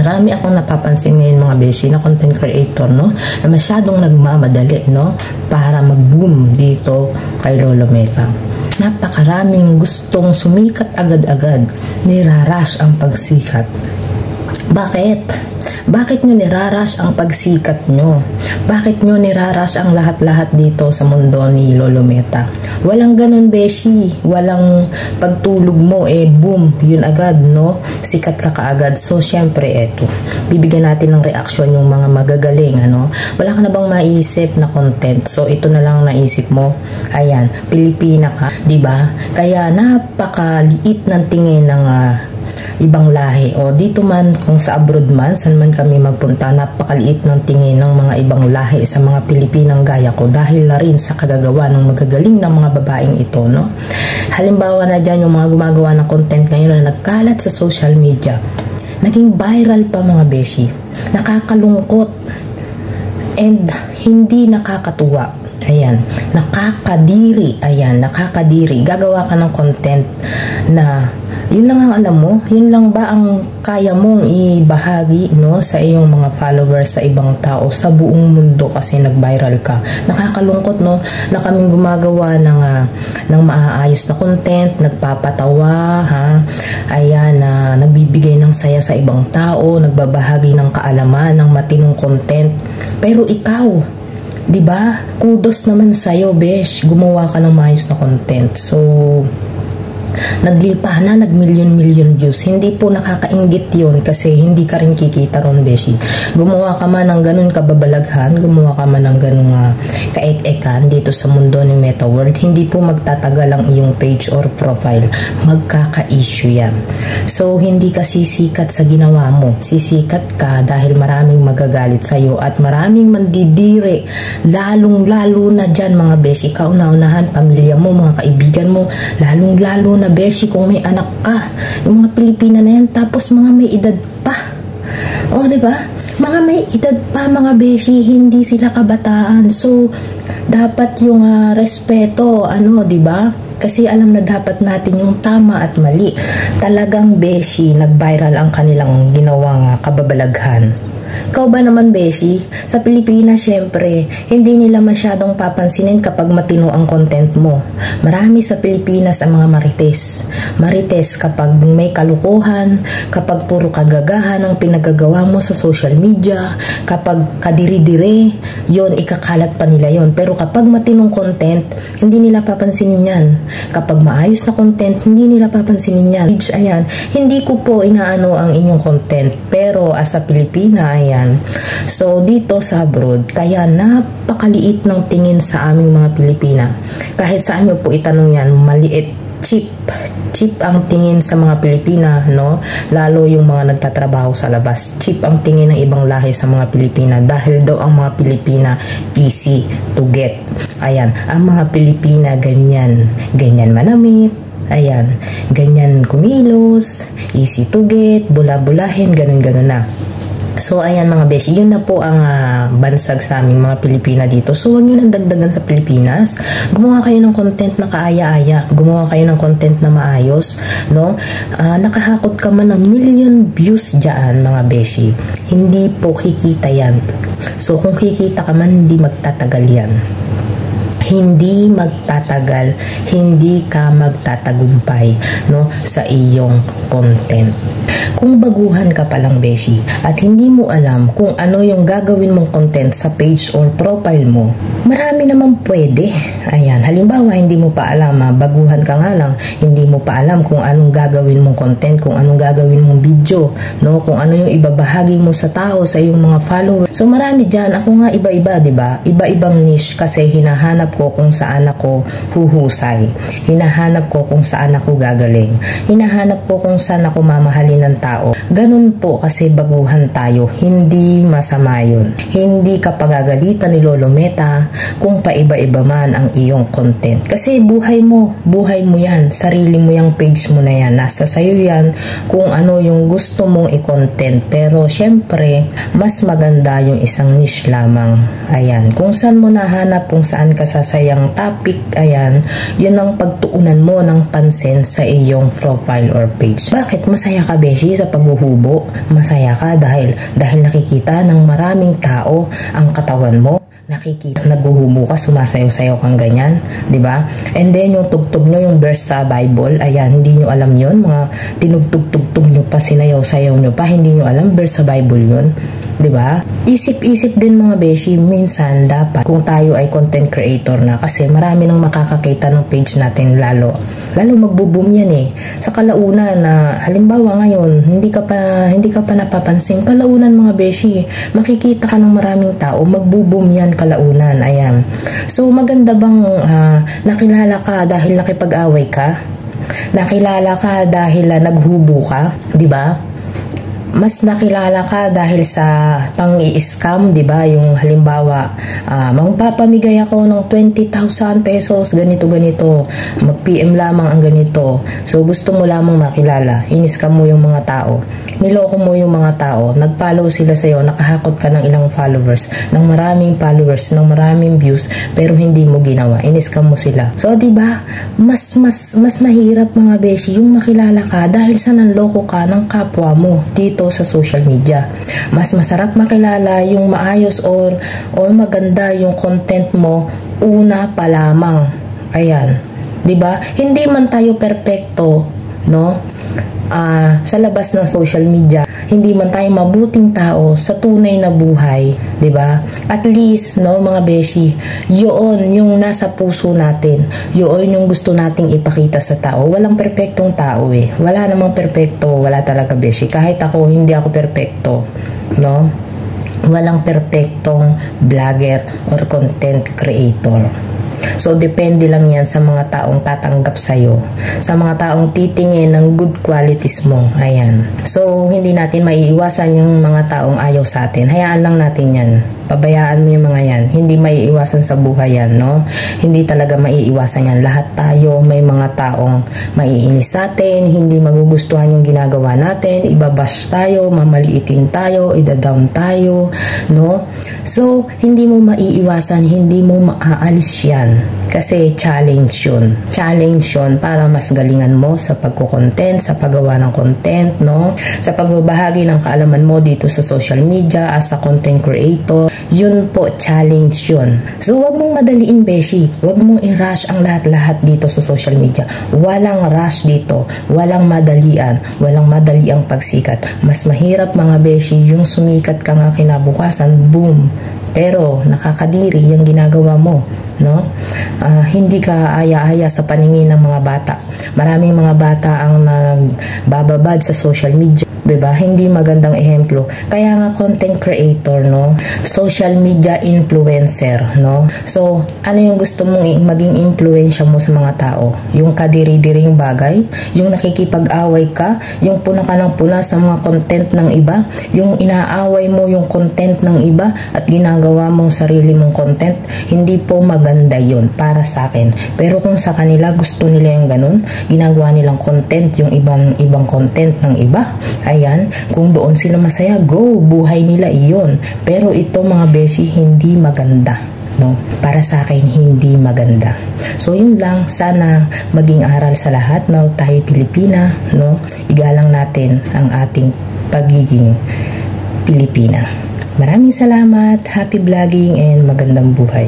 Marami akong napapansin ngayon mga beshi na content creator, no, na masyadong nagmamadali, no, para mag-boom dito kay Lolo Meta. Napakaraming gustong sumikat agad-agad, nirarush ang pagsikat. Bakit? Bakit nyo nirarush ang pagsikat nyo? Bakit nyo nirarush ang lahat-lahat dito sa mundo ni Lolo Meta? Walang ganun, beshi. Walang pagtulog mo, boom, yun agad, no? Sikat ka kaagad. So, syempre, eto. Bibigyan natin ng reaction yung mga magagaling, ano? Wala ka na bang maisip na content? So, ito na lang naisip mo. Ayan, Pilipina ka, diba? Kaya, napakaliit ng tingin ng ibang lahi. O dito man, kung sa abroad man, saan man kami magpunta, napakaliit ng tingin ng mga ibang lahi sa mga Pilipinang gaya ko dahil na rin sa kagagawa ng magagaling ng mga babaeng ito, no? Halimbawa na dyan yung mga gumagawa ng content ngayon na nagkalat sa social media. Naging viral pa mga beshi. Nakakalungkot and hindi nakakatuwa. Ayan, nakakadiri. Ayan, nakakadiri. Gagawa ka ng content na yun lang ang alam mo, yun lang ba ang kaya mong ibahagi, no, sa iyong mga followers, sa ibang tao, sa buong mundo kasi nag-viral ka. Nakakalungkot, no, na kaming gumagawa ng maaayos na content, nagpapatawa, ha, ayan, na nagbibigay ng saya sa ibang tao, nagbabahagi ng kaalaman, ng matinong content. Pero ikaw, diba, kudos naman sa'yo, besh, gumawa ka ng maayos na content. So, naglipa na, nag-million views. Hindi po nakakainggit yun kasi hindi ka rin kikita ron, beshi. Gumawa ka man ng ganun kababalaghan, gumawa ka man ng ganun kaek-ekan dito sa mundo ni Meta World, hindi po magtatagal ang iyong page or profile. Magkaka-issue yan. So, hindi ka sisikat sa ginawa mo. Sisikat ka dahil maraming magagalit sa'yo at maraming mandidiri. Lalong-lalo na dyan, mga beshi. Kauna-unahan, pamilya mo, mga kaibigan mo, lalong-lalo na beshi kung may anak ka, yung mga Pilipina na yan, tapos mga may edad pa, o diba, mga may edad pa mga beshi, hindi sila kabataan. So dapat yung respeto, ano, diba, kasi alam na dapat natin yung tama at mali. Talagang beshi, nag-viral ang kanilang ginawang kababalaghan. Ikaw ba naman, beshi? Sa Pilipinas, syempre, hindi nila masyadong papansinin kapag matino ang content mo. Marami sa Pilipinas ang mga marites. Marites kapag may kalukuhan, kapag puro kagagahan ang pinagagawa mo sa social media, kapag kadiri-dire, yon, ikakalat pa nila yon. Pero kapag matinong content, hindi nila papansinin yan. Kapag maayos na content, hindi nila papansinin yan. Ayan, hindi ko po inaano ang inyong content, pero as a Pilipina, ayan. So, dito sa abroad, kaya napakaliit ng tingin sa aming mga Pilipina. Kahit saan nyo po itanong yan, maliit, cheap ang tingin sa mga Pilipina, no? Lalo yung mga nagtatrabaho sa labas. Cheap ang tingin ng ibang lahi sa mga Pilipina dahil daw ang mga Pilipina easy to get. Ayan, ang mga Pilipina ganyan manamit. Ayan, ganyan kumilos, easy to get, bula-bulahin, ganun-ganun na. So, ayan mga beshi, yun na po ang bansag sa aming mga Pilipina dito. So, huwag nyo nang dagdagan sa Pilipinas. Gumawa kayo ng content na kaaya-aya. Gumawa kayo ng content na maayos, no? Nakahakot ka man ng million views dyan, mga beshi. Hindi po kikita yan. So, kung kikita ka man, hindi magtatagal yan. Hindi magtatagal, hindi ka magtatagumpay, no, sa iyong content. Kung baguhan ka pa lang, beshi, at hindi mo alam kung ano yung gagawin mong content sa page or profile mo, marami naman pwede. Ayan, halimbawa, hindi mo pa alam, baguhan ka nga lang, hindi mo pa alam kung anong gagawin mong content, kung anong gagawin mong video, no, kung ano yung ibabahagi mo sa tao, sa iyong mga followers. So, marami dyan. Ako nga iba-iba, diba? Iba-ibang niche kasi hinahanap ko kung saan ako huhusay. Hinahanap ko kung saan ako gagaling. Hinahanap ko kung saan ako mamahalin ng tao. Ganun po kasi baguhan tayo. Hindi masama yun. Hindi ka pagagalitan ni Lolo Meta kung paiba-iba man ang iyong content. Kasi buhay mo yan. Sarili mo yung page mo na yan. Nasa sayo yan kung ano yung gusto mong i-content. Pero syempre, mas maganda yung isang niche lamang. Ayan. Kung saan mo nahanap, kung saan ka masayang topic, ayan, yun ang pagtuunan mo ng pansin sa iyong profile or page. Bakit masaya ka, beshi, sa paghuhubo? Masaya ka dahil nakikita ng maraming tao ang katawan mo. Nakikita, naghuhubo ka, sumasayaw-sayaw kang ganyan, di ba? And then yung tugtog nyo, yung verse sa Bible, ayan, hindi nyo alam yun, mga tinugtog-tugtog nyo pa, sinayaw-sayaw nyo pa, hindi nyo alam, verse sa Bible yun, di ba? Isip-isip din mga beshi, minsan dapat kung tayo ay content creator na, kasi marami nang makakakita ng page natin, lalo magbo-boom yan eh. Sa kalaunan na, halimbawa ngayon, hindi ka pa napapansin, kalaunan mga beshi, makikita ka ng maraming tao, magbo-boom yan kalaunan, ayan. So maganda bang nakilala ka dahil nakipag-away ka? Nakilala ka dahil naghubo ka, di ba? Mas nakilala ka dahil sa pang-i-scam, di ba? Yung halimbawa, magpapamigay ako ng 20,000 pesos, ganito, mag-PM lamang ang ganito. So, gusto mo lamang makilala, in-scam mo yung mga tao, niloko mo yung mga tao, nag-follow sila sa'yo, nakahakot ka ng ilang followers, ng maraming followers, ng maraming views, pero hindi mo ginawa, in-scam mo sila. So, di ba? Mas mahirap mga beshi yung makilala ka dahil sa nanloko ka ng kapwa mo dito sa social media. Mas masarap makilala yung maayos or maganda yung content mo una pa lamang. Ayan, 'di ba? Hindi man tayo perpekto, no? Sa labas ng social media, hindi man tayo mabuting tao sa tunay na buhay, 'di ba? At least, no, mga beshi, yun yung nasa puso natin. Yun yung gusto nating ipakita sa tao. Walang perpektong tao eh. Wala namang perpekto, wala talaga, beshi. Kahit ako, hindi ako perpekto, no? Walang perpektong vlogger or content creator. So, depende lang yan sa mga taong tatanggap sa'yo, sa mga taong titingin ng good qualities mo. Ayan. So, hindi natin maiiwasan yung mga taong ayaw sa atin. Hayaan lang natin yan. Pabayaan mo yung mga yan. Hindi maiiwasan sa buhay yan, no? Hindi talaga maiiwasan yan. Lahat tayo may mga taong maiinis sa atin, hindi magugustuhan yung ginagawa natin, ibabash tayo, mamaliitin tayo, idadown tayo, no? So, hindi mo maiiwasan, hindi mo maaalis yan. Kasi challenge yun. Challenge yun para mas galingan mo sa pagko-content, sa paggawa ng content, no? Sa pagbabahagi ng kaalaman mo dito sa social media as a content creator. Yun po, challenge yun. So, wag mong madaliin, beshi. Wag mong i-rush ang lahat-lahat dito sa social media. Walang rush dito. Walang madalian. Walang madali ang pagsikat. Mas mahirap, mga beshi, yung sumikat ka nga kinabukasan, boom. Pero nakakadiri yung ginagawa mo, no? Hindi ka aya-aya sa paningin ng mga bata. Maraming mga bata ang nagbababad sa social media, diba? Hindi magandang ehemplo. Kaya nga content creator, no? Social media influencer, no? So, ano yung gusto mong maging influensya mo sa mga tao? Yung kadiri-diring bagay? Yung nakikipag-away ka? Yung puna ka ng puna sa mga content ng iba? Yung inaaway mo yung content ng iba at ginagawa mong sarili mong content? Hindi po maganda yun para sa akin. Pero kung sa kanila gusto nila yung ganun, ginagawa nilang content yung ibang content ng iba, ayan, kung doon sila masaya, go, buhay nila iyon. Pero ito, mga beshi, hindi maganda, no? Para sa akin, hindi maganda. So, yun lang. Sana maging aral sa lahat, no? Tayo Pilipina, no? Igalang natin ang ating pagiging Pilipina. Maraming salamat, happy vlogging, and magandang buhay.